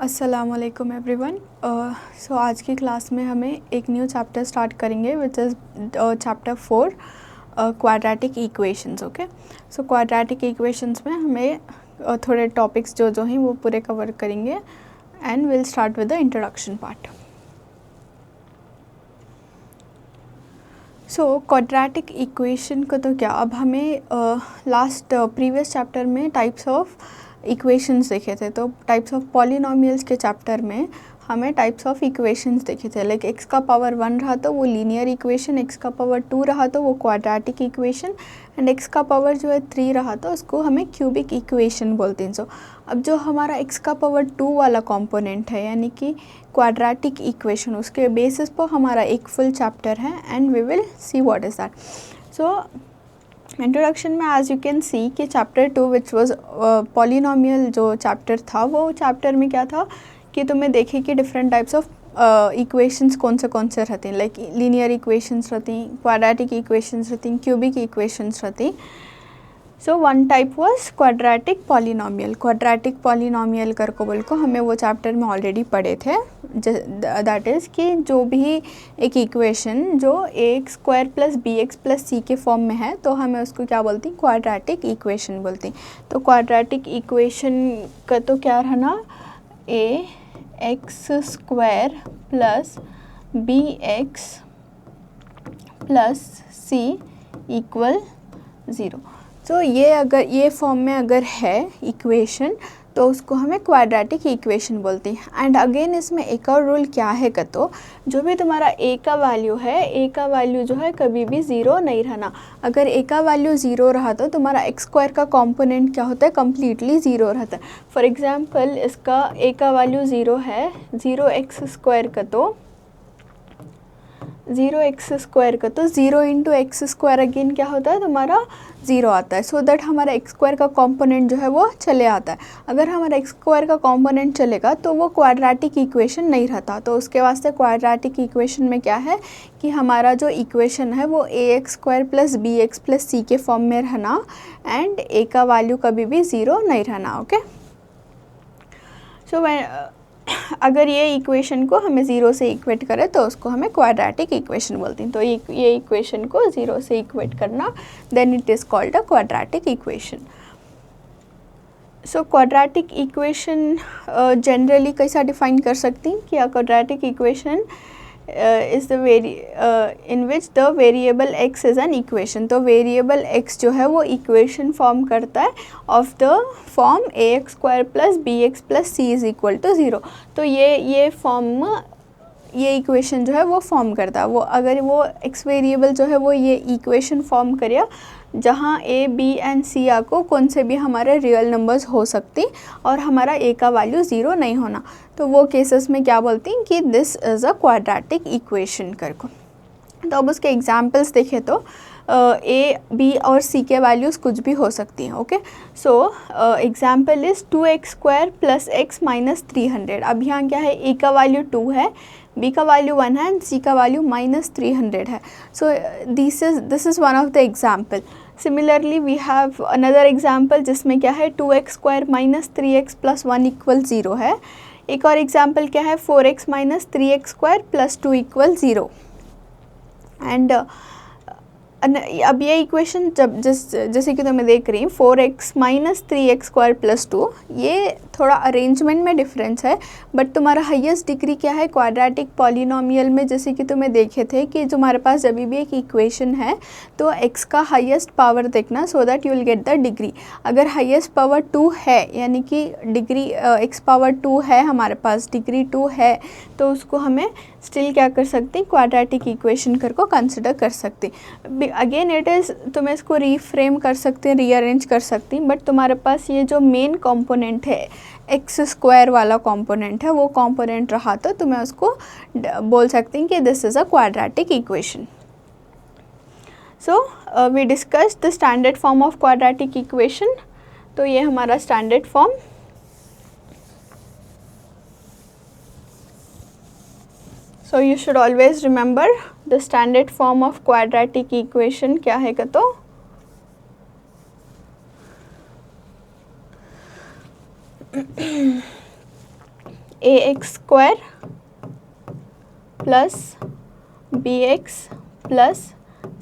अस्सलामुअलैकुम एवरीवन। सो आज की क्लास में हमें एक न्यू चैप्टर स्टार्ट करेंगे which is chapter 4 quadratic equations. Okay, so quadratic equations में हमें थोड़े टॉपिक्स जो हैं वो पूरे कवर करेंगे and will start with the introduction part. So quadratic equation को तो क्या, अब हमें प्रीवियस चैप्टर में टाइप्स ऑफ इक्वेशंस देखे थे, तो टाइप्स ऑफ पॉलिनोमियल्स के चैप्टर में हमें टाइप्स ऑफ इक्वेशंस देखे थे। लाइक एक्स का पावर 1 रहा तो वो लीनियर इक्वेशन, एक्स का पावर 2 रहा तो वो क्वाड्रेटिक इक्वेशन, एंड एक्स का पावर जो है 3 रहा तो उसको हमें क्यूबिक इक्वेशन बोलते हैं। सो अब जो हमारा एक्स का पावर 2 वाला कंपोनेंट है यानी कि क्वाड्रेटिक इक्वेशन, उसके बेसिस पर हमारा एक फुल चैप्टर है and we will see what is that. So introduction में एज यू कैन सी कि चैप्टर 2 विच वाज पॉलिनोमियल जो चैप्टर था, वो चैप्टर में क्या था कि तुम्हें देखे कि डिफरेंट टाइप्स ऑफ इक्वेशंस कौन से रहते हैं। लाइक लीनियर इक्वेशंस रहती, क्वाड्रेटिक इक्वेशंस रहती, क्यूबिक इक्वेशंस रहती। So one type was quadratic polynomial. Quadratic polynomial कर को बोल को हमें वो चैप्टर में ऑलरेडी पढ़े थे। दैट इज़ कि जो भी एक इक्वेशन जो ax² + bx + c के फॉर्म में है तो हमें उसको क्या बोलती हैं, क्वाड्रेटिक इक्वेशन बोलती हैं। तो क्वाड्रेटिक इक्वेशन का तो क्या रहना, ax² + bx + c = 0। तो ये अगर ये फॉर्म में अगर है इक्वेशन तो उसको हमें क्वाड्रेटिक इक्वेशन बोलते हैं। एंड अगेन इसमें एक और रूल क्या है तो जो भी तुम्हारा a का वैल्यू है, a का वैल्यू जो है कभी भी 0 नहीं रहना। अगर a का वैल्यू 0 रहा तो तुम्हारा x² का कंपोनेंट क्या होता है, कम्प्लीटली 0 रहता है। फॉर एग्जांपल इसका a का वैल्यू 0 है, 0x² का तो 0x² का तो 0 × x² अगेन क्या होता है, तुम्हारा 0 आता है। सो दैट हमारा x² का कंपोनेंट जो है वो चले आता है। अगर हमारा x² का कंपोनेंट चलेगा तो वो क्वाड्रेटिक इक्वेशन नहीं रहता। तो उसके वास्ते क्वाड्रेटिक इक्वेशन में क्या है कि हमारा जो इक्वेशन है वो ax² + bx + c के फॉर्म में रहना एंड a का वैल्यू कभी भी 0 नहीं रहना। ओके, सो अगर ये इक्वेशन को हमें 0 से इक्वेट करें तो उसको हमें क्वाड्रेटिक इक्वेशन बोलते हैं। तो ये इक्वेशन को 0 से इक्वेट करना, then it is called a quadratic equation. So quadratic equation generally कैसा डिफाइन कर सकती हैं कि a quadratic equation is the in which the variable x is an equation. तो वेरिएबल x जो है वो इक्वेशन फॉर्म करता है of the form ax² + bx + c = 0। तो ये फॉर्म, ये इक्वेशन जो है वो फॉर्म करता है। वो अगर वो x वेरिएबल जो है वो ये इक्वेशन फॉर्म करे जहाँ a, b एंड c को कौन से भी हमारे रियल नंबर्स हो सकती और हमारा a का वैल्यू 0 नहीं होना, तो वो केसेस में क्या बोलती हैं कि this is a quadratic equation कर को। तो अब उसके एग्जांपल्स देखें तो a, b और c के वैल्यूज़ कुछ भी हो सकती हैं। Okay, so example is 2x² + x - 300। अब यहाँ क्या है, a का वैल्यू 2 है, b का वैल्यू 1 है एंड c का वैल्यू -300 है। So this is one of the example. Similarly we have another example जिसमें क्या है 2x² - 3x + 1 = 0 है। एक और एग्जाम्पल क्या है 4x - 3x² + 2 = 0। एंड अब ये इक्वेशन जैसे कि तुम्हें देख रही 4x - 3x² + 2, ये थोड़ा अरेंजमेंट में डिफरेंस है, बट तुम्हारा हाईएस्ट डिग्री क्या है क्वाड्रेटिक पॉलिनोमियल में। जैसे कि तुम्हें देखे थे कि तुम्हारे पास जब भी एक इक्वेशन है तो x का हाईएस्ट पावर देखना so that you will get the degree. अगर हाईएस्ट पावर 2 है यानी कि डिग्री x पावर 2 है, हमारे पास डिग्री 2 है, तो उसको हमें स्टिल क्या कर सकते हैं, क्वाड्रेटिक इक्वेशन कर को कंसिडर कर सकते। अगेन इट इज़, तुम इसको रीफ्रेम कर सकते हैं, रीअरेंज कर सकती, बट तुम्हारे पास ये जो मेन कंपोनेंट है x² वाला कंपोनेंट है, वो कंपोनेंट रहा तो तुम्हें उसको बोल सकते हैं कि this is a quadratic equation. So we discuss the standard form of quadratic equation. तो ये हमारा standard form. So you should always remember the standard form of quadratic equation क्या है तो a x square plus b x plus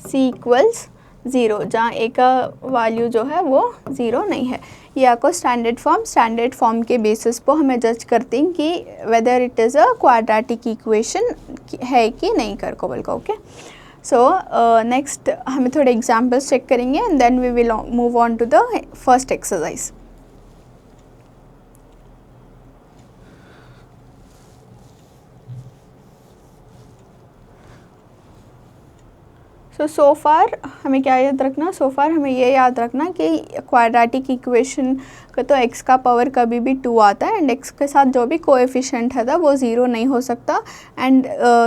c equals zero, जहाँ a का value जो है वो ज़ीरो नहीं है। ये आपको स्टैंडर्ड फॉर्म के बेसिस पर हमें जज करते हैं कि whether it is a quadratic equation है कि नहीं करकोबल का। ओके, सो नेक्स्ट हमें थोड़े एग्जांपल्स चेक करेंगे and then we will move on to the first exercise. So far हमें क्या याद रखना, सो फार हमें ये याद रखना कि क्वाड्रेटिक इक्वेशन का तो x का पावर कभी भी 2 आता है एंड x के साथ जो भी कोएफिशिएंट है वो ज़ीरो नहीं हो सकता। एंड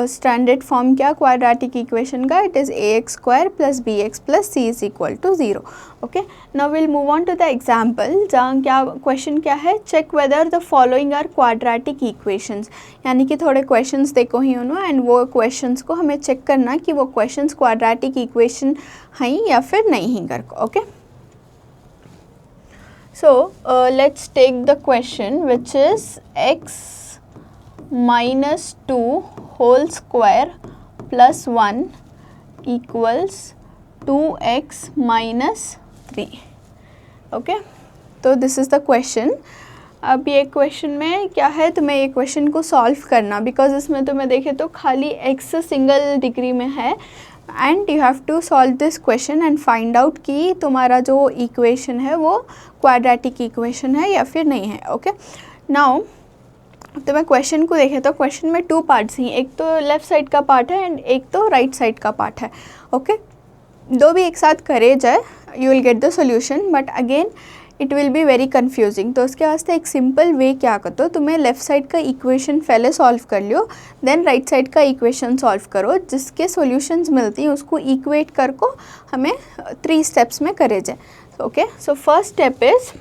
स्टैंडर्ड फॉर्म क्या क्वाड्रेटिक इक्वेशन का, it is a x square plus b x plus c is equal to zero. Okay, now will move on to the example, जहाँ क्या क्वेश्चन क्या है, check whether the following are quadratic equations, यानी कि थोड़े questions देखो ही उन्होंने and वो क्वेश्चंस को हमें चेक करना कि वो क्वेश्चंस क्वाड्रेटिक इक्वेशन हैं या फिर नहीं हैं करके। Okay, so let's take the question which is x minus 2 whole square plus 1 equals 2x minus 3. okay, तो this is the question। अब ये क्वेश्चन में क्या है, तुम्हें ये क्वेश्चन को सॉल्व करना, बिकॉज इसमें तुम्हें देखे तो खाली x सिंगल डिग्री में है and you have to solve this question and find out कि तुम्हारा जो इक्वेशन है वो क्वाड्रेटिक इक्वेशन है या फिर नहीं है। ओके, नाउ तो मैं क्वेश्चन को देखे तो क्वेश्चन में 2 पार्ट्स हैं, एक तो लेफ़्ट साइड का पार्ट है एंड एक तो राइट साइड का पार्ट है। ओके, दो भी एक साथ करे जाए you will get the solution, but again it will be very confusing. तो उसके वास्ते एक सिंपल वे क्या करते हो, तुम्हें लेफ़्ट साइड का इक्वेशन पहले सॉल्व कर लियो, देन राइट साइड का इक्वेशन सॉल्व करो, जिसके सॉल्यूशंस मिलती हैं उसको इक्वेट कर को हमें 3 स्टेप्स में करे जाए। Okay, so first step is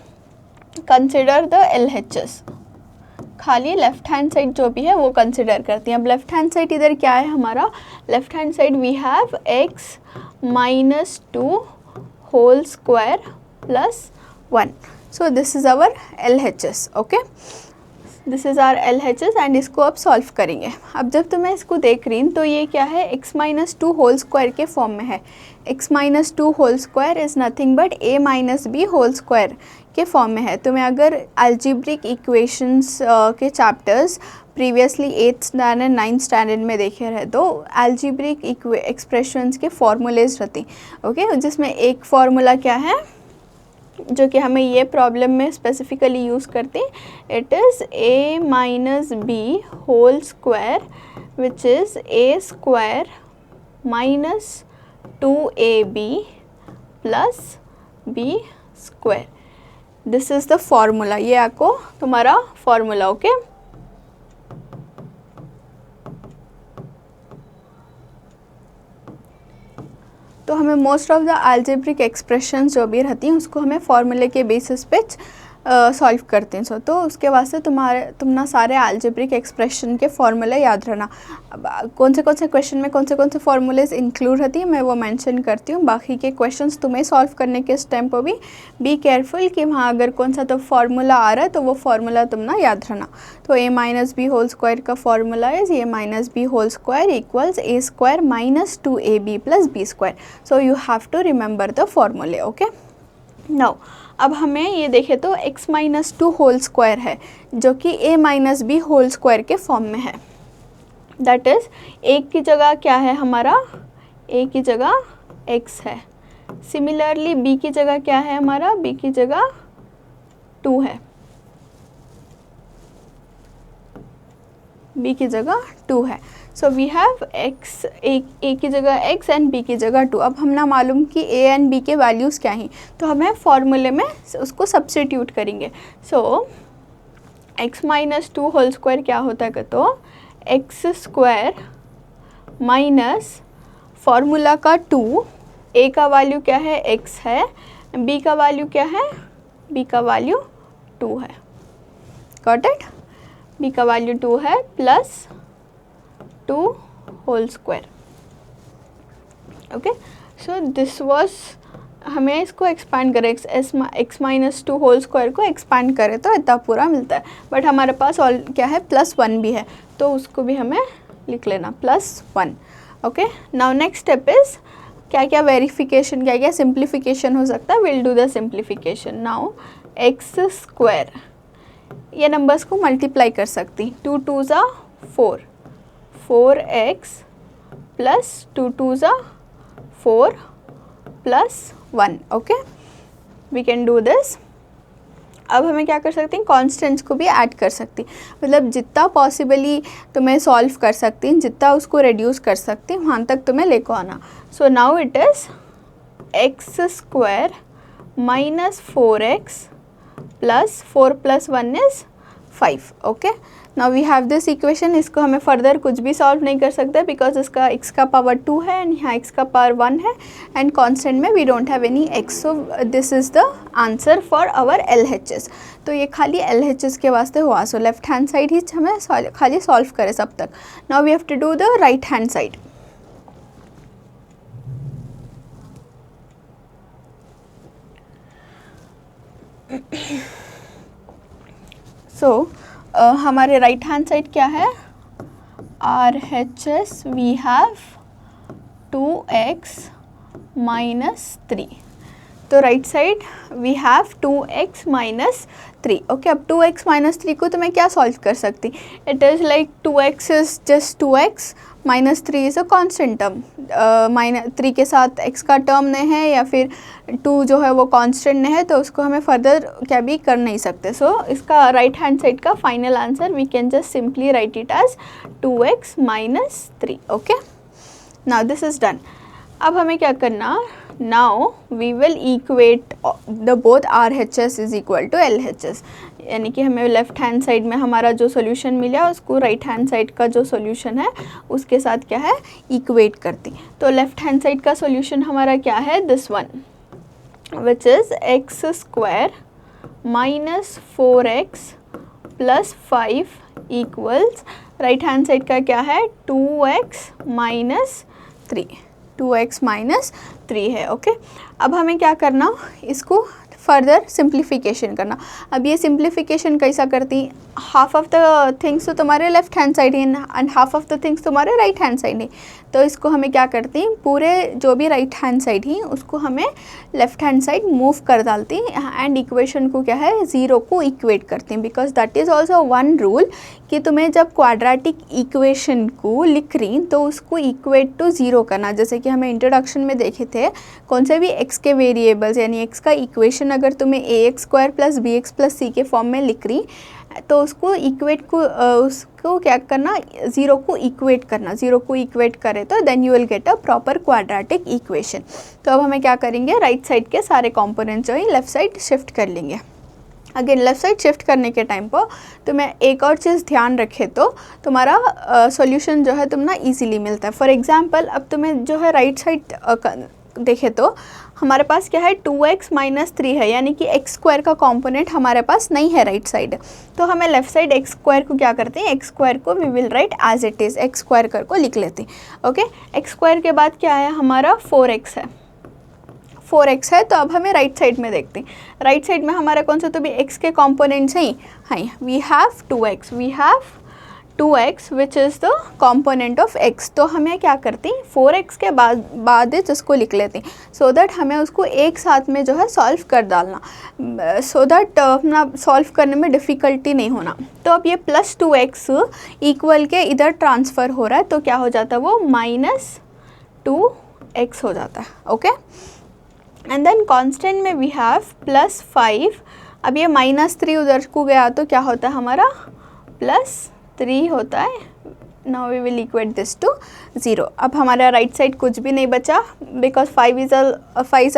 consider the LHS, खाली लेफ्ट हैंड साइड जो भी है वो कंसिडर करती हैं। अब लेफ्ट हैंड साइड इधर क्या है हमारा, left hand side we have x minus 2 whole square plus 1. So this is our LHS. okay, this is our LHS and इसको अब सॉल्व करेंगे। अब जब तुम्हें इसको देख रही तो ये क्या है, x minus 2 होल स्क्वायर के फॉर्म में है। x minus 2 whole square is nothing but a minus b whole square के फॉर्म में है। तुम्हें अगर अलजेब्रिक इक्वेशंस के chapters previously 8th standard 9th standard में देखे रहे तो अलजेब्रिक एक्सप्रेशंस के फॉर्मूलेज रहती। ओके, जिसमें एक फार्मूला क्या है जो कि हमें ये प्रॉब्लम में स्पेसिफिकली यूज़ करते हैं, it is a minus b whole square which is a square minus 2ab plus b square. This is the formula, ये आपको तुम्हारा फार्मूला। ओके, तो हमें most of the algebraic expressions जो भी रहती हैं उसको हमें फार्मूले के बेसिस पे सॉल्व करते हैं। तो उसके वास्ते तुम ना सारे अलजेब्रिक एक्सप्रेशन के फार्मूले याद रहना। कौन से क्वेश्चन में कौन से फार्मूलेज इंक्लूड रहती है मैं वो मेंशन करती हूँ। बाकी के क्वेश्चंस तुम्हें सॉल्व करने के टाइम पर भी बी केयरफुल कि वहाँ अगर कौन सा तो फार्मूला आ रहा है तो वो फार्मूला तुम ना याद रहना। तो a minus b whole square का formula is a minus b whole square equals a square minus 2ab plus b square. So you have to remember the formulae. Okay, now अब हमें ये देखें तो x माइनस 2 होल स्क्वायर है जो कि a minus b whole square के form में है। दैट इज़ एक की जगह क्या है हमारा, a की जगह x है। सिमिलरली b की जगह क्या है हमारा, b की जगह 2 है, b की जगह 2 है। So we have x, a की जगह x एंड b की जगह 2। अब हम ना मालूम कि a एंड b के वैल्यूज़ क्या हैं तो हमें फार्मूले में उसको सब्स्टिट्यूट करेंगे। सो x माइनस 2 होल स्क्वायर क्या होता है तो x स्क्वायर माइनस फार्मूला का 2, a का वैल्यू क्या है x है, b का वैल्यू क्या है, b का वैल्यू 2 है। गॉट इट, b का वैल्यू 2 है plus 2 whole square. okay, so this was हमें इसको एक्सपांड करें, x minus two whole square को एक्सपांड करें तो इतना पूरा मिलता है, बट हमारे पास ऑल क्या है +1 भी है, तो उसको भी हमें लिख लेना +1। Okay, now next step is क्या क्या वेरिफिकेशन, क्या क्या सिंप्लीफिकेशन हो सकता है, will do the simplification. Now x square, ये नंबर्स को मल्टीप्लाई कर सकती, 2 2 ज़ा 4, 4x प्लस 2 2 ज़ा 4 +1। Okay, we can do this. अब हमें क्या कर सकते हैं, कॉन्स्टेंट्स को भी ऐड कर सकती, मतलब जितना पॉसिबली तुम्हें सॉल्व कर सकती हैं, जितना उसको रिड्यूस कर सकती हैं, वहाँ तक तुम्हें लेको आना। So now it is x square minus 4x plus 4 + 1 is 5। Okay, now we have this equation. इसको हमें फर्दर कुछ भी सॉल्व नहीं कर सकते बिकॉज इसका x का पावर 2 है एंड यहाँ x का पावर 1 है एंड कांस्टेंट में we don't have any x, so this is the answer for our LHS। तो ये खाली LHS के वास्ते हुआ, सो लेफ्ट हैंड साइड ही हमें खाली सॉल्व करे सब तक। Now we have to do the right hand side. So हमारे राइट हैंड साइड क्या है, RHS we have 2x minus 3, तो right side we have 2x minus 3। Okay, अब 2x माइनस 3 को तो मैं क्या सॉल्व कर सकती, it is like 2x is just 2x minus 3 is a constant term, -3 के साथ x का टर्म नहीं है या फिर 2 जो है वो कांस्टेंट नहीं है, तो उसको हमें फर्दर क्या भी कर नहीं सकते। सो इसका राइट हैंड साइड का final answer we can just simply write it as 2x minus 3। Okay, now this is done. अब हमें क्या करना, now we will equate the both RHS is equal to LHS, यानी कि हमें left hand side में हमारा जो सोल्यूशन मिला उसको राइट हैंड साइड का जो सोल्यूशन है उसके साथ क्या है इक्वेट करती। तो लेफ्ट हैंड साइड का सोल्यूशन हमारा क्या है, this one which is x square minus 4x plus 5 equals, right hand side का क्या है 2x माइनस 3, 2x माइनस 3 है। ओके, अब हमें क्या करना, इसको फर्दर सिंप्लीफिकेशन करना। अब ये सिंप्लीफिकेशन कैसा करती, हाफ ऑफ द थिंग्स तो तुम्हारे left hand side he and half of the things तुम्हारे राइट हैंड साइड ही, तो इसको हमें क्या करती, पूरे जो भी राइट हैंड साइड ही उसको हमें लेफ्ट हैंड साइड मूव कर डालती एंड इक्वेशन को क्या है 0 को इक्वेट करती, because that is also one rule कि तुम्हें जब क्वाड्रेटिक इक्वेशन को लिख रही तो उसको इक्वेट टू 0 करना। जैसे कि हमें इंट्रोडक्शन में देखे थे, कौन से भी x के वेरिएबल्स यानी x का इक्वेशन अगर तुम्हें ax² plus bx plus c के फॉर्म में लिख रही तो उसको इक्वेट को उसको क्या करना, 0 को इक्वेट करना। 0 को इक्वेट करे तो then you will get a proper quadratic equation. तो अब हमें क्या करेंगे, राइट साइड के सारे कंपोनेंट्स जो है लेफ्ट साइड शिफ्ट कर लेंगे। अगेन लेफ्ट साइड शिफ्ट करने के टाइम पर तुम्हें एक और चीज़ ध्यान रखे तो तुम्हारा सॉल्यूशन जो है तुम ना इजीली मिलता है। फॉर एग्जांपल अब तुम्हें जो है राइट साइड देखे तो हमारे पास क्या है 2x माइनस 3 है, यानी कि x² का कंपोनेंट हमारे पास नहीं है राइट साइड, तो हमें लेफ्ट साइड x² को क्या करते हैं, x² को we will write as it is, x² कर को लिख लेते हैं। ओके, x² के बाद क्या है हमारा 4x है, 4x है। तो अब हमें राइट साइड में देखते हैं, राइट साइड में हमारा कौन सा, तो भी x के कंपोनेंट्स हैं, हाँ we have 2x, we have 2x which is the component of x। तो हमें क्या करती, 4x के बाद इसको लिख लेते हैं सो दैट हमें उसको एक साथ में जो है सॉल्व कर डालना, सो दैट अपना सॉल्व करने में डिफ़िकल्टी नहीं होना। तो अब ये प्लस 2x इक्वल के इधर ट्रांसफ़र हो रहा है तो क्या हो जाता है वो -2x हो जाता है। ओके, एंड देन कांस्टेंट में वी हैव प्लस 5, अब ये -3 उधर को गया तो क्या होता है हमारा +3 होता है। Now we will equate this to 0। अब हमारा राइट साइड कुछ भी नहीं बचा because 5 is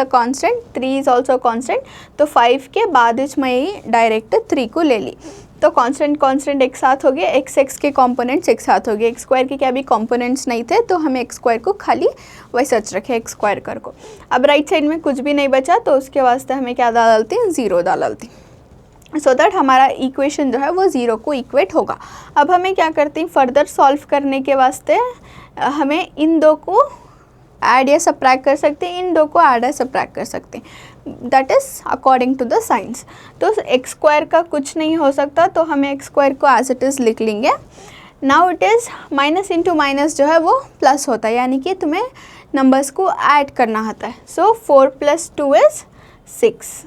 a constant, 3 is also constant, तो 5 के बाद इसमें ही डायरेक्ट 3 को ले ली तो कांस्टेंट एक साथ हो गए, x के कंपोनेंट्स एक साथ हो गए, x² के क्या भी कंपोनेंट्स नहीं थे तो हमें x² को खाली वैसे रखे x² कर को। अब राइट साइड में कुछ भी नहीं बचा तो उसके वास्ते हमें क्या डालती हैं, 0 डालती, सो दैट हमारा इक्वेशन जो है वो 0 को इक्वेट होगा। अब हमें क्या करती हैं, फर्दर सॉल्व करने के वास्ते हमें इन दो को ऐड या सब्ट्रैक्ट कर सकते हैं, इन दो को ऐड या सब्ट्रैक्ट कर सकते हैं, that is according to the science. तो एक्स स्क्वायर का कुछ नहीं हो सकता, तो हमें एक्स स्क्वायर को एज इट इज़ लिख लेंगे। Now it is minus into minus जो है वो प्लस होता है, यानी कि तुम्हें नंबर्स को ऐड करना होता है। सो 4 + 2 इज़ 6।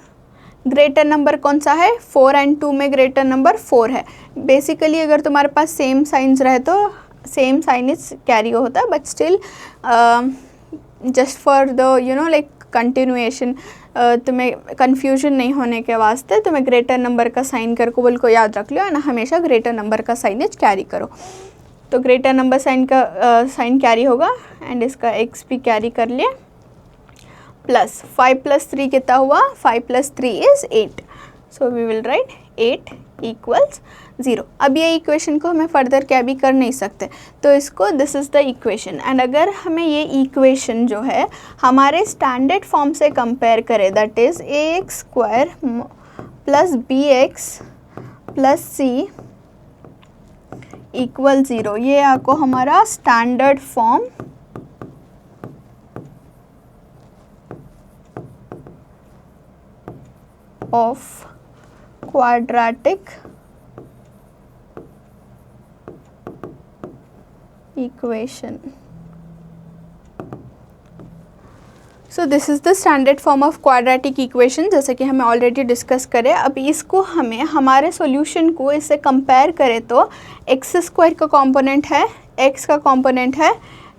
ग्रेटर नंबर कौन सा है? 4 एंड 2 में ग्रेटर नंबर 4 है। बेसिकली अगर तुम्हारे पास सेम साइंस रहे तो सेम साइन इज कैरी होता है, but still just for the like continuation, तुम्हें कन्फ्यूजन नहीं होने के वास्ते तुम्हें ग्रेटर नंबर का साइन करके बोल को याद रख लो, ना हमेशा ग्रेटर नंबर का साइनेज कैरी करो। तो ग्रेटर नंबर साइन का साइन कैरी होगा एंड इसका एक्स भी कैरी कर लिया। प्लस 5 + 3 कितना हुआ? 5 + 3 is 8। So we will write 8 = 0। अब ये इक्वेशन को हमें फर्दर क्या भी कर नहीं सकते, तो इसको this is the equation. And अगर हमें ये इक्वेशन जो है हमारे स्टैंडर्ड फॉर्म से कंपेयर करें, that is ax² + bx + c = 0, ये आपको हमारा standard form of quadratic equation. So this is the standard form of quadratic equation, जैसे कि हमें ऑलरेडी डिस्कस करें। अब इसको हमें हमारे सॉल्यूशन को इससे कंपेयर करें तो x² का कंपोनेंट है, x का कंपोनेंट है,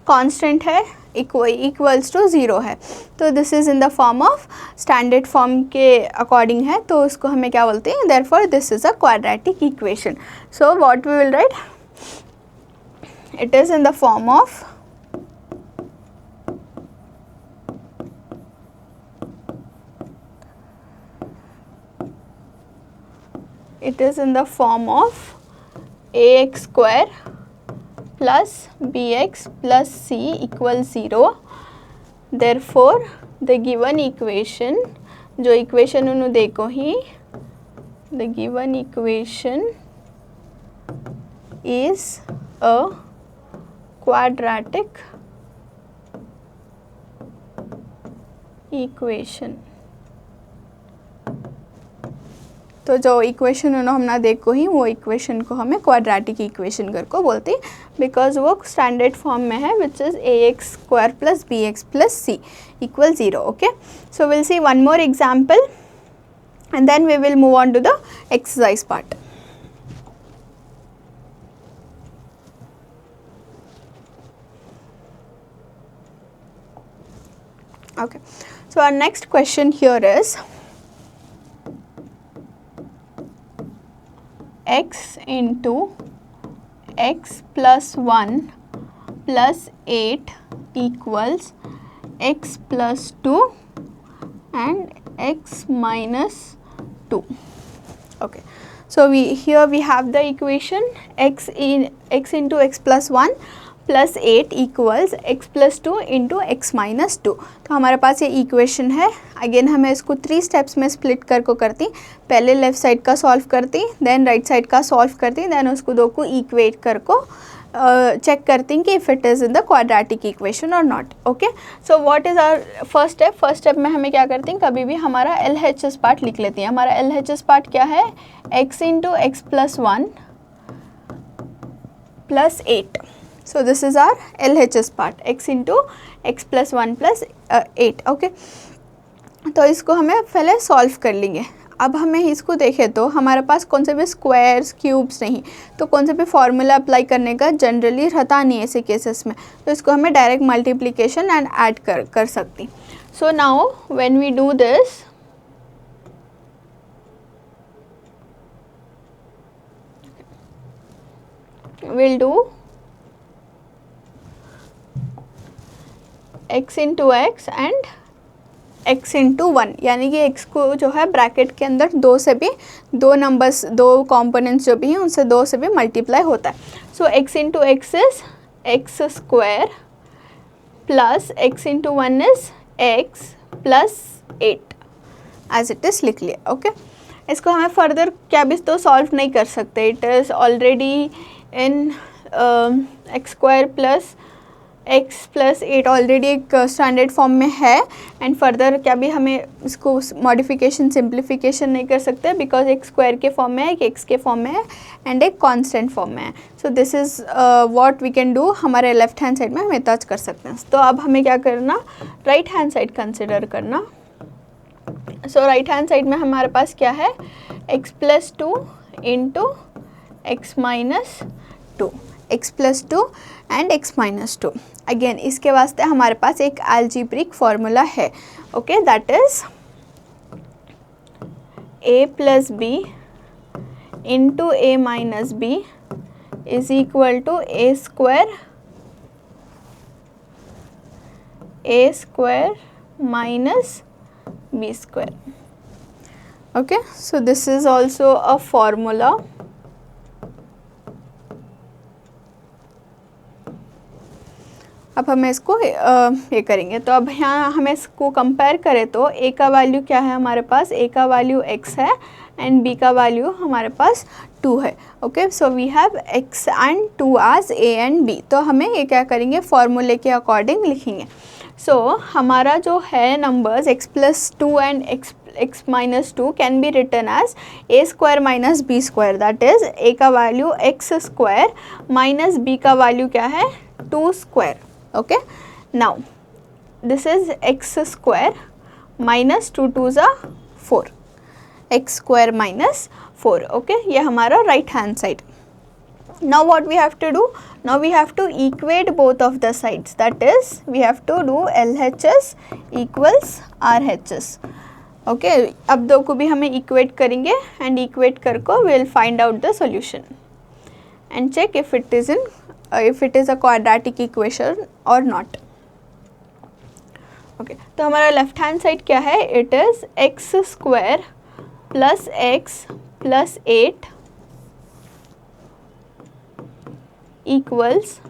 कांस्टेंट है, इक्वल्स टू 0 है। तो this is in the form of standard form के अकॉर्डिंग है, तो उसको हमें क्या बोलते हैं? Therefore this is a quadratic equation. So what we will write, it is in the form of ax² plus bx plus c = 0। therefore the given equation, जो equation उन्होंने देखो ही, the given equation is a quadratic equation। तो जो equation उन्होंने हमने देखो ही, वो इक्वेशन को हमें क्वाड्रेटिक इक्वेशन कर को बोलते हैं, बिकॉज वो स्टैंडर्ड फॉर्म में है, which is ax² plus bx plus c = 0। Okay, so will see one more example and then we will move on to the exercise part. Okay, so our next question here is x into x plus 1 plus 8 equals x plus 2 and x minus 2. Okay, so here we have the equation x into x plus 1 plus 8 equals x plus 2 into x minus 2। तो हमारे पास ये equation है। Again हमें इसको 3 steps में split कर को करती, पहले लेफ़्ट साइड का सॉल्व करती, देन राइट साइड का सॉल्व करती, देन उसको दो को इक्वेट कर को चेक करती कि if it is in the quadratic equation और not. Okay, so what is our first step? First step में हमें क्या करती हैं, कभी भी हमारा LHS पार्ट लिख लेती हैं। हमारा LHS पार्ट क्या है? x into x plus 1 plus 8। So this is our LHS part, x into x plus 1 plus 8। Okay, तो इसको हमें पहले सॉल्व कर लेंगे। अब हमें इसको देखें तो हमारे पास कौन से भी स्क्वायर्स क्यूब्स नहीं, तो कौन से भी फॉर्मूला अप्लाई करने का जनरली रहता नहीं है ऐसे केसेस में, तो इसको हमें डायरेक्ट मल्टीप्लिकेशन एंड ऐड कर सकती। So now when we do this, will do x into x and x into 1, यानी कि x को जो है ब्रैकेट के अंदर दो से भी दो नंबर्स, दो कंपोनेंट्स जो भी हैं उनसे दो से भी मल्टीप्लाई होता है। So x into x is x² plus x into 1 is x plus 8 as it is लिख लिया। ओके, इसको हमें फर्दर क्या भी तो सॉल्व नहीं कर सकते, it is already in x² plus x plus 8 already एक स्टैंडर्ड फॉर्म में है, एंड फर्दर क्या भी हमें इसको मॉडिफिकेशन सिंप्लीफिकेशन नहीं कर सकते बिकॉज एक स्क्वायर के फॉर्म में है, एक एक्स के फॉर्म में है एंड एक कांस्टेंट फॉर्म में है. So this is what we can do. हमारे लेफ्ट हैंड साइड में हम टच कर सकते हैं. तो अब हमें क्या करना, राइट हैंड साइड कंसिडर करना. सो राइट हैंड साइड में हमारे पास क्या है, x plus 2 into x minus 2, x plus 2 and x minus 2. Again इसके वास्ते हमारे पास एक अलजेब्रिक फॉर्मूला है. Okay, that is a plus b into a minus b is equal to a square minus b square. Okay, so this is also a formula. अब हम इसको ये करेंगे. तो अब यहाँ हमें इसको कंपेयर करें तो a का वैल्यू क्या है हमारे पास, a का वैल्यू x है एंड b का वैल्यू हमारे पास 2 है. Okay, so we have x and 2 as a and b. तो हमें ये क्या करेंगे, फॉर्मूले के अकॉर्डिंग लिखेंगे. सो हमारा जो है numbers x plus 2 and x minus 2 can be written as a square minus b square, that is a का value x square minus b का वैल्यू क्या है 2 square. okay, now this is x square minus 2 2s are 4, x square minus 4. okay, ये हमारा right hand side. Now what we have to do, now we have to equate both of the sides, that is we have to do LHS equals RHS. Okay, अब दो को भी हमें equate करेंगे and equate कर को we will find out the solution and check if it is a quadratic equation और not. Okay, तो हमारा लेफ्ट हैंड साइड क्या है, it is x square plus x plus 8 equals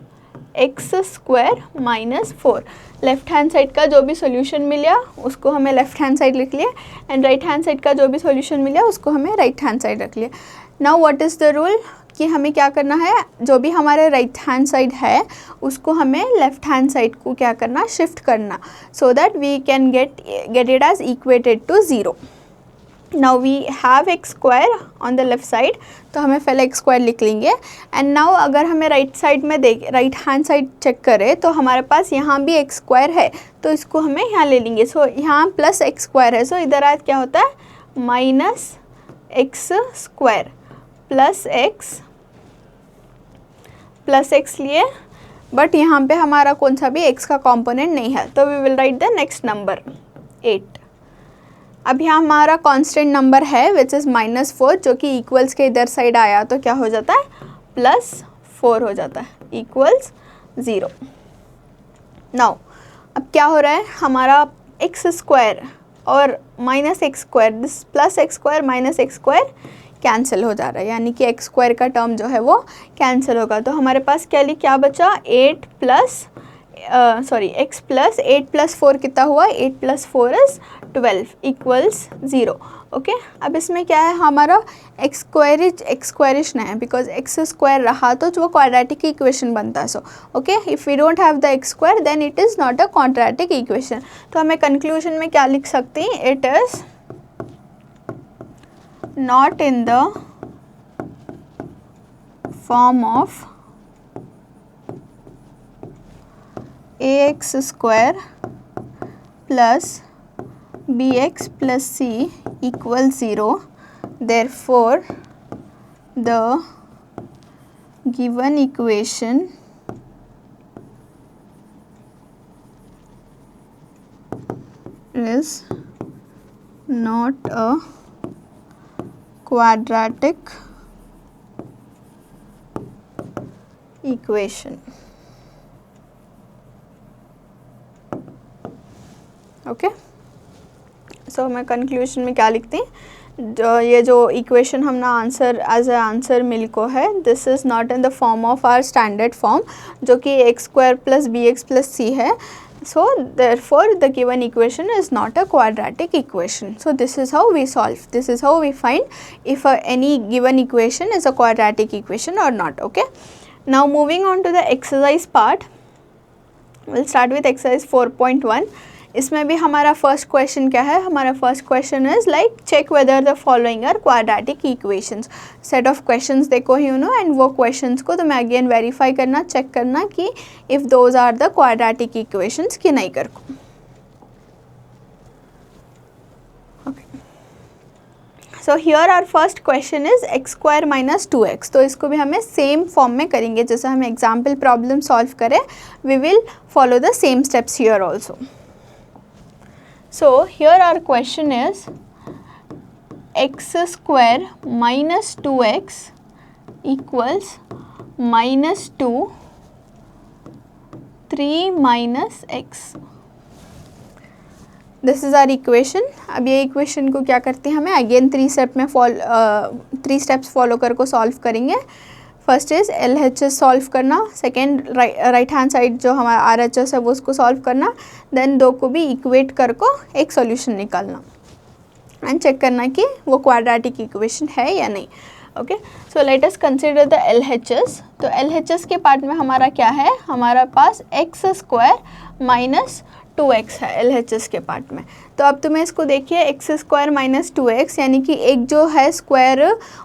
x square minus 4. Left hand side का जो भी solution मिला उसको हमें लेफ्ट हैंड साइड लिख लिया एंड राइट हैंड साइड का जो भी सॉल्यूशन मिला उसको हमें राइट हैंड साइड रख लिया. Now what is the rule कि हमें क्या करना है, जो भी हमारे राइट हैंड साइड है उसको हमें लेफ्ट हैंड साइड को क्या करना, शिफ्ट करना, so that we can get it as equated to 0. Now we have x square on the left side, तो हमें पहले एक्स स्क्वायर लिख लेंगे. एंड नाउ अगर हमें राइट साइड में राइट हैंड साइड चेक करें तो हमारे पास यहाँ भी एक्स स्क्वायर है, तो इसको हमें यहाँ ले लेंगे. सो यहाँ प्लस एक्स स्क्वायर है, सो इधर आज क्या होता है minus x square plus x लिए, बट यहाँ पे हमारा कौन सा भी एक्स का कॉम्पोनेंट नहीं है, तो we will write the next number 8. अब यहाँ हमारा कांस्टेंट नंबर है विच इज़ -4, जो कि इक्वल्स के इधर साइड आया तो क्या हो जाता है +4 हो जाता है, इक्वल्स 0. नाउ अब क्या हो रहा है, हमारा एक्स स्क्वायर और minus x square, this plus x square minus x square cancel हो जा रहा है, यानी कि एक्स स्क्वायर का टर्म जो है वो कैंसिल होगा. तो हमारे पास क्या बचा, एक्स प्लस 8 प्लस 4 कितना हुआ, 8 प्लस 4 इज़ 12 इक्वल्स 0. ओके, अब इसमें क्या है, हमारा एक्स स्क्वायरिश नहीं है बिकॉज एक्स स्क्वायर रहा तो जो क्वाड्रेटिक इक्वेशन बनता है. So okay, if we don't have the x square then it is not a quadratic equation. तो हमें कंक्लूजन में क्या लिख सकते हैं, it is not in the form of ax square plus bx plus c equals 0. Therefore, the given equation is not a quadratic equation. Okay, so मैं conclusion में क्या लिखते हैं, ये जो इक्वेशन हमने आंसर एज ए आंसर मिल को है, this is not in the form of our standard form जो कि x square plus b x plus c है. So therefore the given equation is not a quadratic equation. So this is how we solve, this is how we find if any given equation is a quadratic equation और not. Okay, now moving on to the exercise part. Will start with exercise 4.1. इसमें भी हमारा first question क्या है, हमारा first question is like check whether the following are quadratic equations. Set of questions देखो ही and वो क्वेश्चंस को तुम्हें अगेन वेरीफाई करना, चेक करना कि if those are the quadratic equations कि नहीं कर को. So here our first question is x square minus 2x. तो इसको भी हमें सेम फॉर्म में करेंगे जैसे हम एग्जाम्पल प्रॉब्लम सॉल्व करें. We will follow the same steps here also. So here our question is x square minus 2x equals minus 2 3 minus x. This is our equation. अब ये इक्वेशन को क्या करते हैं, हमें अगेन 3 स्टेप्स फॉलो कर को सॉल्व करेंगे. फर्स्ट इज़ LHS सॉल्व करना, सेकेंड राइट हैंड साइड जो हमारा RHS है वो उसको सॉल्व करना, देन दो को भी इक्वेट कर को एक सॉल्यूशन निकालना एंड चेक करना कि वो क्वाड्रेटिक इक्वेशन है या नहीं. Okay, so let us consider the LHS. तो LHS के पार्ट में हमारा क्या है, हमारा पास एक्स स्क्वायर माइनस 2x है LHS के पार्ट में. तो अब तुम्हें इसको देखिए एक्स स्क्वायर माइनस 2x यानी कि एक जो है स्क्वायर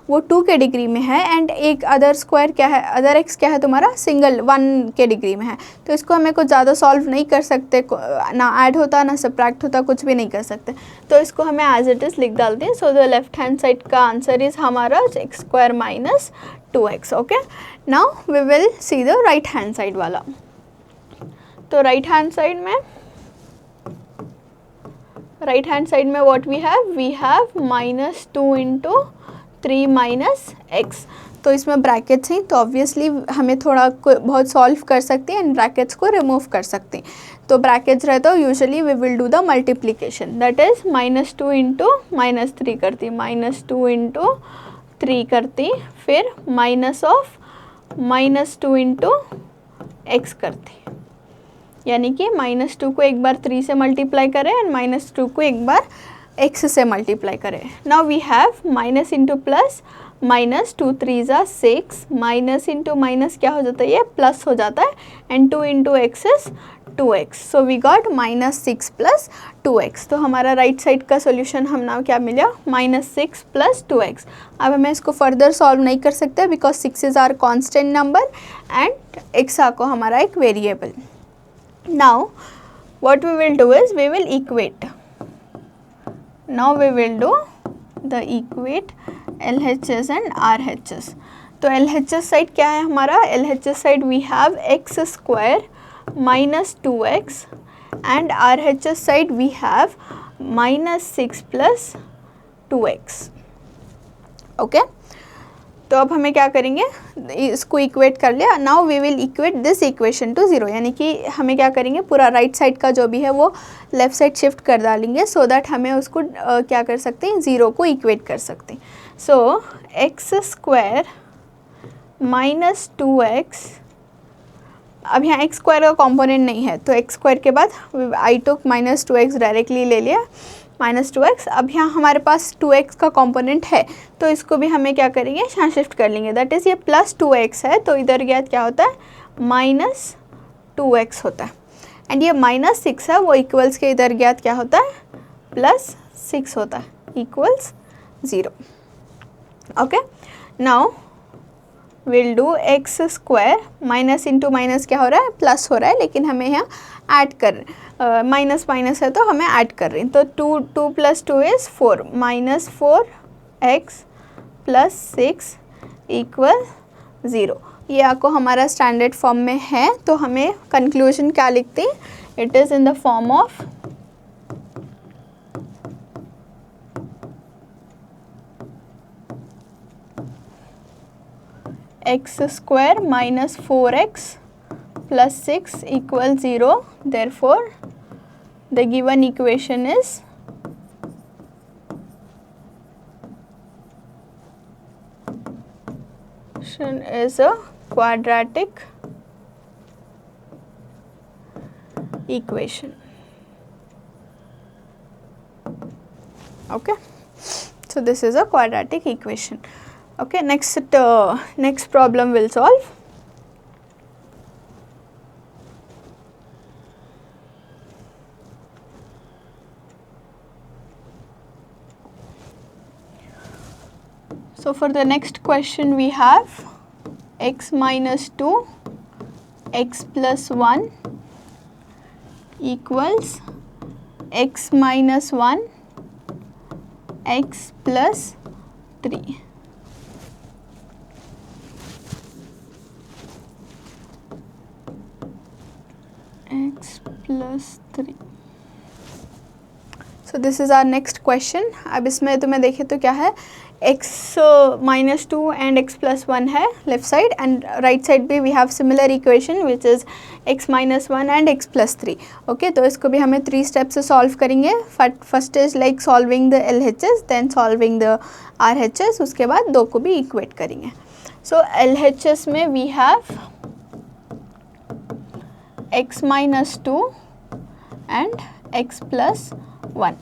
वो 2 के डिग्री में है एंड एक अदर स्क्वायर क्या है, अदर x क्या है तुम्हारा सिंगल 1 के डिग्री में है. तो इसको हमें कुछ ज़्यादा सॉल्व नहीं कर सकते, ना ऐड होता ना सब्ट्रैक्ट होता, कुछ भी नहीं कर सकते. तो इसको हमें एज इट इज़ लिख डालते हैं. So the left hand side का आंसर इज़ हमारा x square minus 2x. Okay, now we will see the right hand side वाला. तो राइट हैंड साइड में what we have minus 2 into 3 minus x. तो इसमें ब्रैकेट्स हैं तो obviously हमें थोड़ा बहुत सॉल्व कर सकते हैं एंड ब्रैकेट्स को रिमूव कर सकते हैं. तो ब्रैकेट्स रहे तो usually we will do the multiplication, that is minus 2 into minus 3 करती, माइनस 2 इंटू 3 करती, फिर minus of minus 2 into x करती. यानी कि माइनस 2 को एक बार 3 से मल्टीप्लाई करें एंड माइनस 2 को एक बार x से मल्टीप्लाई करें. Now we have minus into plus, minus 2 3 ज़ा 6, माइनस इंटू माइनस क्या हो जाता है, ये प्लस हो जाता है and 2 into x is 2x. So we got minus 6 plus 2x. तो हमारा राइट साइड का सोल्यूशन हम ना क्या मिला, माइनस 6 प्लस 2x. अब हमें इसको फर्दर सॉल्व नहीं कर सकते because 6 is our constant number and x को हमारा एक variable. Now what we will do is we will equate. Now we will do the equate LHS and RHS. तो LHS साइड क्या है हमारा, LHS side we have x square minus 2x and RHS side we have minus 6 plus 2x. Okay, तो अब हमें क्या करेंगे, इसको इक्वेट कर लिया. Now we will equate this equation to 0. यानी कि हमें क्या करेंगे, पूरा राइट साइड का जो भी है वो लेफ़्ट साइड शिफ्ट कर डालेंगे सो दैट हमें उसको क्या कर सकते हैं, 0 को इक्वेट कर सकते हैं. सो एक्स स्क्वायर माइनस 2x, अब यहाँ एक्स स्क्वायर का कॉम्पोनेंट नहीं है तो एक्स स्क्वायर के बाद आई टुक माइनस 2x डायरेक्टली ले लिया, माइनस 2x. अब यहाँ हमारे पास 2x का कंपोनेंट है तो इसको भी हमें क्या करेंगे, यहाँ शिफ्ट कर लेंगे. दैट इज़ ये प्लस 2x है तो इधर गया क्या होता है, माइनस 2x होता है. एंड ये माइनस 6 है वो इक्वल्स के इधर गया क्या होता है, प्लस 6 होता है, equals 0. Okay, now will do x square, minus into minus क्या हो रहा है, प्लस हो रहा है, लेकिन हमें यहाँ ऐड कर माइनस माइनस है तो हमें ऐड कर रहे हैं. तो 2 plus 2 is 4, minus 4x plus 6 equal 0. ये आपको हमारा स्टैंडर्ड फॉर्म में है. तो हमें कंक्लूजन क्या लिखते हैं, it is in the form of x square minus 4x plus 6 equals 0. Therefore, the given equation is a quadratic equation. Okay, so this is a quadratic equation. Okay, next problem will solve. So for the next question we have x minus 2 x plus 1 equals x minus 1 x plus 3. X plus 3. So this is our next question. अब इसमें तुम्हें देखे तो क्या है, x minus 2 and x plus 1 है left side, and right side भी we have similar equation which is x minus 1 and x plus 3. Okay, तो इसको भी हमें 3 steps से solve करेंगे. First is like solving the LHS, then solving the RHS, उसके बाद दो को भी equate करेंगे. So LHS में we have x minus 2 and x plus 1.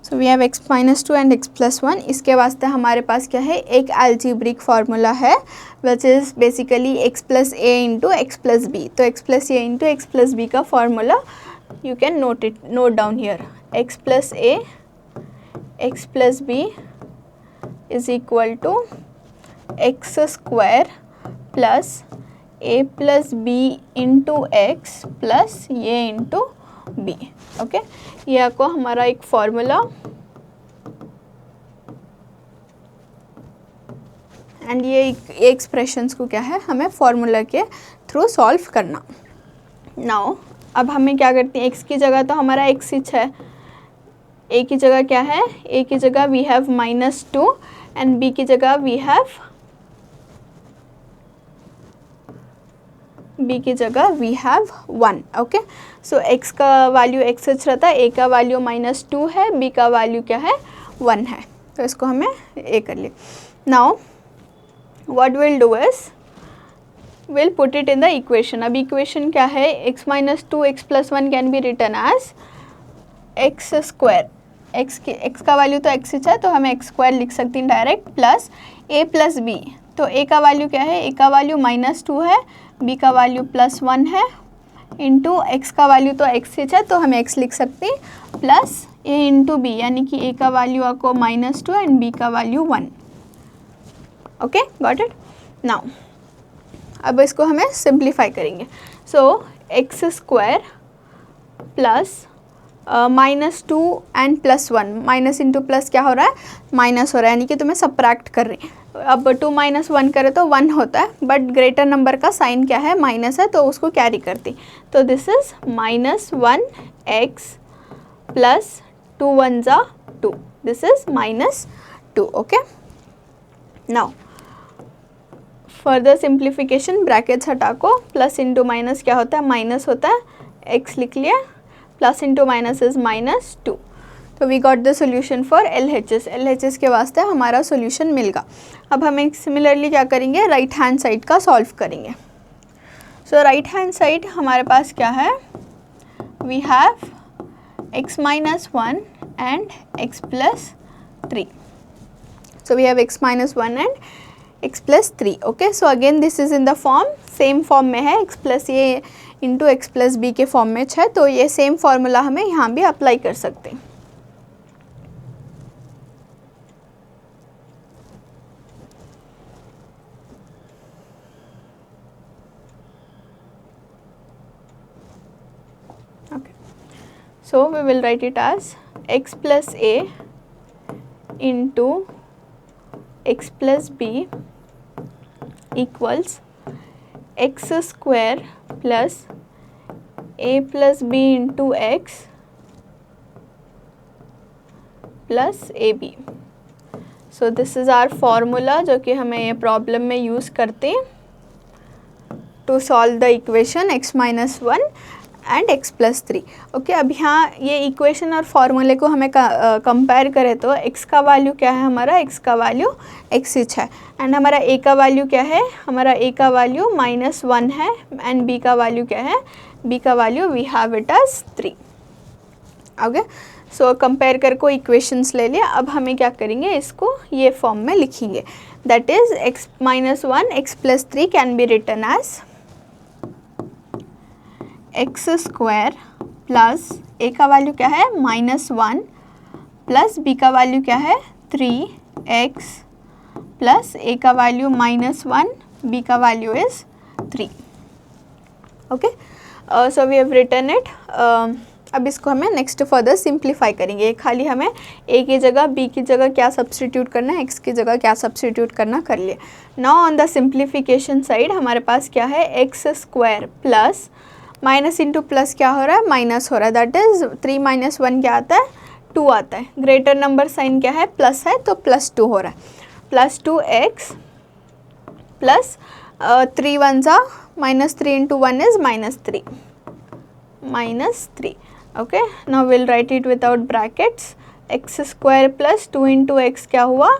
So we have x minus 2 and x plus 1. इसके वास्ते हमारे पास क्या है, एक algebraic formula है which is basically x plus a into x plus b. तो x plus a into x plus b का formula you can note down here. x plus a x plus b is equal to x square plus a plus b into x plus a into b. Okay, ये आपको हमारा एक formula and ये expressions को क्या है, हमें formula के थ्रू सॉल्व करना. नाउ अब हमें क्या करते हैं, x की जगह तो हमारा x ही है, a की जगह क्या है, a की जगह वी हैव -2 एंड b की जगह वी हैव b की जगह we have 1. Okay, so x का वैल्यू x एच रहता है, a का वैल्यू -2 है, b का वैल्यू क्या है, 1 है. तो इसको हमें a कर लिए. Now what will do is will put it in the equation. अब इक्वेशन क्या है, x minus 2 x plus 1 can be written as x square. x का वैल्यू तो x है तो हमें x स्क्वायर लिख सकते हैं direct, plus a plus b. तो a का वैल्यू क्या है, a का वैल्यू -2 है, b का वैल्यू +1 है, इंटू x का वैल्यू तो x है तो हम x लिख सकते हैं, प्लस a इंटू b, यानी कि a का वैल्यू आपको -2 एंड b का value 1. Okay, got it. Now अब इसको हमें सिंप्लीफाई करेंगे. सो x square plus -2 and +1, minus into plus क्या हो रहा है, माइनस हो रहा है, यानी कि तुम्हें सब्ट्रैक्ट कर रही. अब 2 - 1 करे तो 1 होता है, बट ग्रेटर नंबर का साइन क्या है, माइनस है, तो उसको कैरी करती. तो दिस इज -1x प्लस 2 1 ज़ा 2, this is -2. Okay, now further simplification, brackets हटा को, प्लस इंटू माइनस क्या होता है, माइनस होता है, x लिख लिया, प्लस इंटू माइनस इज -2. तो we got the solution for LHS. LHS के वास्ते हमारा सोल्यूशन मिल गया. अब हम एक सिमिलरली क्या करेंगे, राइट हैंड साइड का सॉल्व करेंगे. सो राइट हैंड साइड हमारे पास क्या है, we have x minus 1 and x plus 3. So we have x minus 1 and x plus 3. Okay, so again this is in the form, same form में है, x plus a into x plus b के form में है, तो ये same formula हमें यहाँ भी अप्लाई कर सकते हैं. Okay, so we will write it as x plus a into x plus b equals x square plus a plus b into x plus a b. So this is our formula जो कि हमें ये problem में use करते हैं to solve the equation x minus 1 and x plus 3. Okay, अब यहाँ ये इक्वेशन और फॉर्मूले को हमें कंपेयर करें तो x का वैल्यू क्या है, हमारा x का वैल्यू x है, एंड हमारा a का वैल्यू क्या है, हमारा a का वैल्यू -1 है, एंड b का वैल्यू क्या है, b का value we have it as 3. Okay, so compare कर को इक्वेशंस ले लिया. अब हमें क्या करेंगे, इसको ये फॉर्म में लिखेंगे, that is x minus 1 x plus 3 can be written as x square plus a का वैल्यू क्या है, -1 प्लस बी का वैल्यू क्या है, 3x प्लस ए का वैल्यू -1, बी का value is 3. Okay, so we have written it. अब इसको हमें नेक्स्ट फर्दर सिंप्लीफाई करेंगे. खाली हमें ए की जगह बी की जगह क्या सब्सटीट्यूट करना है, एक्स की जगह क्या सब्सटीट्यूट करना कर लिए. Now on the simplification side हमारे पास क्या है, x square plus minus into plus क्या हो रहा है, माइनस हो रहा है. दैट इज़ 3 - 1 क्या आता है, 2 आता है. ग्रेटर नंबर साइन क्या है, प्लस है, तो +2 हो रहा है. +2x प्लस 3 1 ज़ा -3 into 1 is -3. -3. Okay, now we'll write it without brackets. x square plus 2 into x क्या हुआ,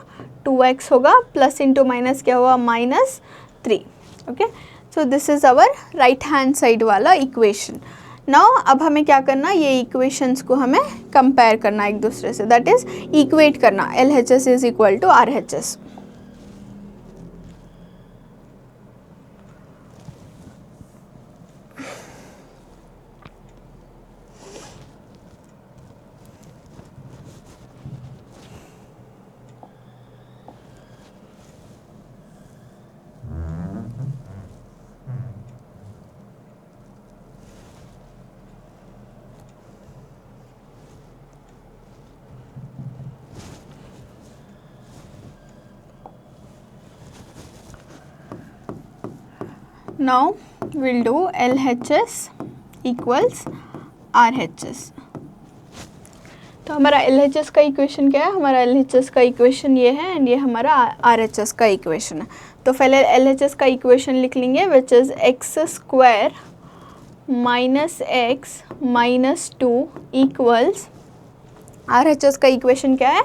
2x होगा, प्लस इंटू माइनस क्या हुआ, -3. Okay, so this is our right hand side वाला इक्वेशन. नाउ अब हमें क्या करना, ये इक्वेशंस को हमें कंपेयर करना एक दूसरे से, दैट इज़ इक्वेट करना. LHS is equal to RHS. Now we'll do LHS equals RHS. तो हमारा LHS का इक्वेशन क्या है, हमारा LHS का इक्वेशन ये है एंड ये हमारा RHS का इक्वेशन है. तो पहले LHS का इक्वेशन लिख लेंगे, which is x square minus x minus 2 equals. RHS का इक्वेशन क्या है,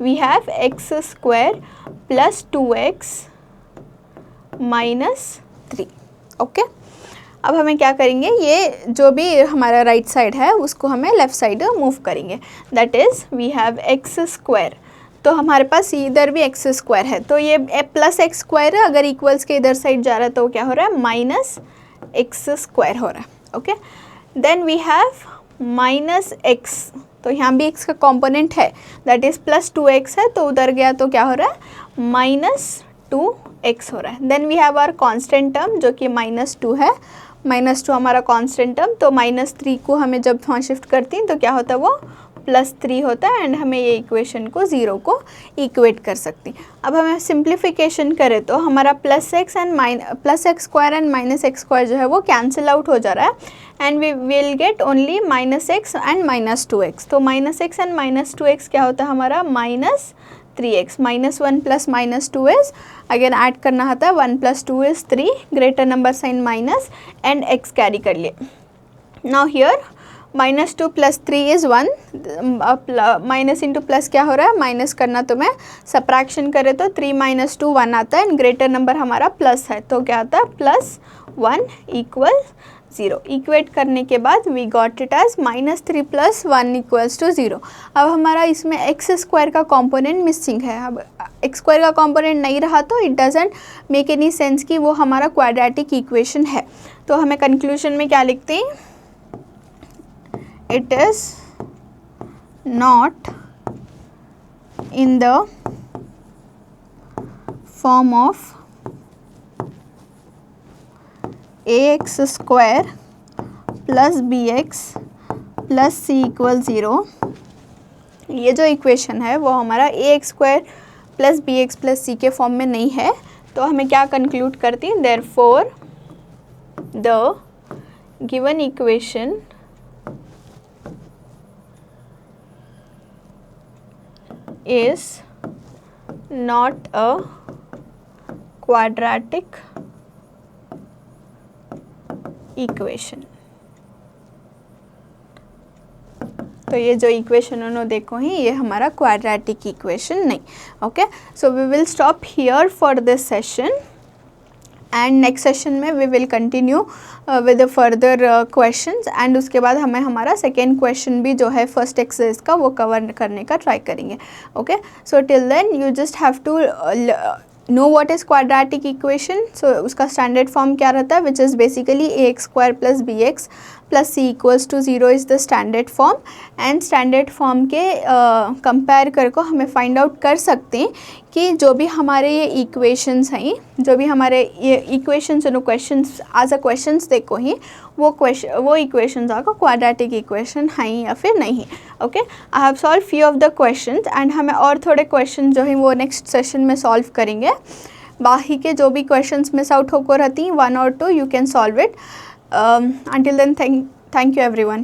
we have x square plus 2x minus 3. Okay, अब हमें क्या करेंगे, ये जो भी हमारा राइट साइड है उसको हमें लेफ़्ट साइड मूव करेंगे. That is we have x square, तो हमारे पास इधर भी एक्स स्क्वायर है, तो ये प्लस एक्स स्क्वायर है, अगर इक्वल्स के इधर साइड जा रहा है तो क्या हो रहा है, माइनस एक्स स्क्वायर हो रहा है. Okay, then we have minus x, तो यहाँ भी एक्स का कॉम्पोनेंट है, दैट इज़ प्लस 2x है, तो उधर गया तो क्या हो रहा है, -2x हो रहा है. Then we have our constant term जो कि -2 है, -2 हमारा कांस्टेंट टर्म, तो -3 को हमें जब वहाँ शिफ्ट करती हैं तो क्या होता है, वो +3 होता है एंड हमें ये इक्वेशन को 0 को इक्वेट कर सकती हैं. अब हमें सिंप्लीफिकेशन करें तो हमारा plus x square and -x square जो है वो कैंसिल आउट हो जा रहा है and we will get only -x and -2x. तो -x एंड -2x क्या होता है हमारा, -3x. -1 plus -2 is, again add करना होता है, 1 + 2 is 3, greater number sign minus and x carry कर लिए. Now here -2 + 3 is 1, minus into plus क्या हो रहा है, माइनस करना, तो मैं सब्ट्रैक्शन करें तो 3 - 2 1 आता है एंड ग्रेटर नंबर हमारा प्लस है, तो क्या आता है, +1 = 0. इक्वेट करने के बाद वी गॉट इट एज -3 + 1 = 0. अब हमारा इसमें एक्स स्क्वायर का कंपोनेंट मिसिंग है. अब एक्स स्क्वायर का कंपोनेंट नहीं रहा तो it doesn't make any sense कि वो हमारा क्वाड्रेटिक इक्वेशन है. तो हमें कंक्लूजन में क्या लिखते हैं, it is not in the form of ax square plus bx plus c = 0. ये जो इक्वेशन है वो हमारा ax square plus bx plus c के फॉर्म में नहीं है. तो हमें क्या कंक्लूड करती हैं, therefore the given equation is not a quadratic equation. तो ये जो इक्वेशन उन्होंने देखो ही, ये हमारा क्वाड्रेटिक इक्वेशन नहीं. Okay, so we will stop here for this session and next session में we will continue with further questions and उसके बाद हमें हमारा सेकेंड क्वेश्चन भी जो है फर्स्ट एक्सरसाइज का वो कवर करने का ट्राई करेंगे. Okay, so till then you just have to know what is quadratic equation. So उसका स्टैंडर्ड फॉर्म क्या रहता है, which is basically ax² + bx plus c equals to 0 is the standard form. And standard form के compare कर को हमें find out कर सकते हैं कि जो भी हमारे ये इक्वेशंस हैं, जो भी हमारे ये equations questions as a questions देखो ही वो इक्वेशंस आपको क्वाड्रेटिक इक्वेशन हैं या फिर नहीं। Okay, I have solve few of the questions and हमें और थोड़े क्वेश्चन जो हैं वो नेक्स्ट सेशन में सॉल्व करेंगे। बाकी के जो भी क्वेश्चंस मिस आउट होकर रहती हैं 1 और 2 you can solve it. Until then, thank you everyone.